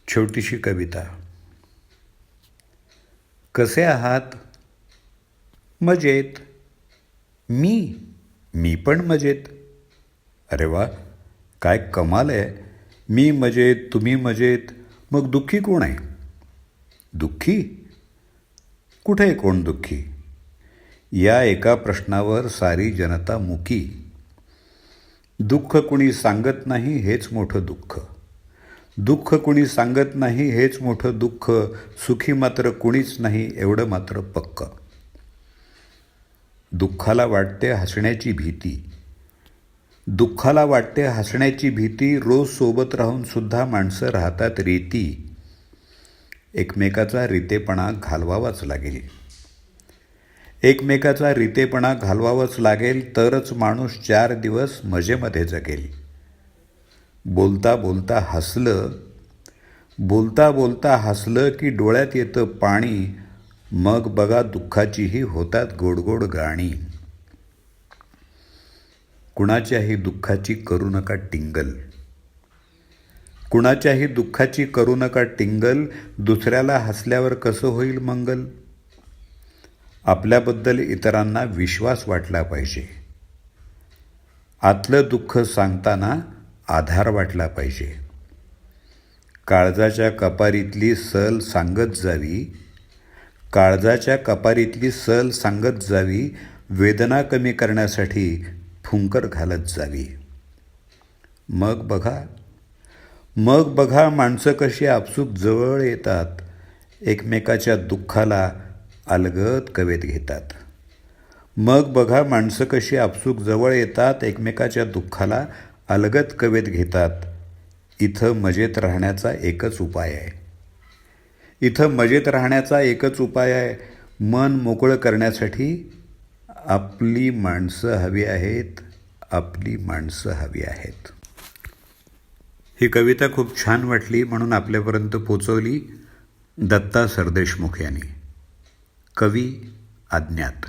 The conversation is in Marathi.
छोटीशी कविता. कसे आहात? मजेत. मी पण मजेत. अरे वा, काय कमाल आहे. मी मजेत, तुम्ही मजेत. मग दुःखी कोण आहे? दुःखी कुठे आहे? कोण दुःखी? या एका प्रश्नावर सारी जनता मुकी. दुःख कुणी सांगत नाही हेच मोठं दुःख. दुःख कुणी सांगत नाही हेच मोठं दुःख. सुखी मात्र कुणीच नाही एवढं मात्र पक्क. दुःखाला वाटते हसण्याची भीती. दुःखाला वाटते हसण्याची भीती. रोज सोबत राहून सुद्धा माणसं राहतात रेती. एकमेकाचा रितेपणा घालवावाच लागेल. एकमेकाचा रितेपणा घालवावाच लागेल तरच माणूस 4 दिवस मजेमध्ये जगेल. बोलता बोलता हसलं की डोळ्यात येतं पाणी. मग बघा दुःखाचीही होतात गोड गोड गाणी. कुणाच्याही दुःखाची करू नका टिंगल. कुणाच्याही दुःखाची करू नका टिंगल. दुसऱ्याला हसल्यावर कसं होईल मंगल. आपल्याबद्दल इतरांना विश्वास वाटला पाहिजे. आतलं दुःख सांगताना आधार वाटला पाहिजे. काळजाच्या कपारीतली सल सांगत जावी. काळजाच्या कपारीतली सल सांगत जावी. वेदना कमी करण्यासाठी फुंकर घालत जावी. मग बघा माणसं कशी आपसूक जवळ येतात. एकमेकाच्या दुःखाला अलगद कवेत घेतात. मग बघा माणसं कशी आपसूक जवळ येतात. एकमेकाच्या दुःखाला अलगद कवेत घेतात. इथं मजेत राहण्याचा एकच उपाय आहे. इथं मजेत राहण्याचा एकच उपाय आहे. मन मोकळं करण्यासाठी आपली माणसं हवी आहेत. आपली माणसं हवी आहेत. ही कविता खूप छान वाटली म्हणून आपल्यापर्यंत पोचवली. दत्ता सरदेशमुख यांनी. कवी अज्ञात.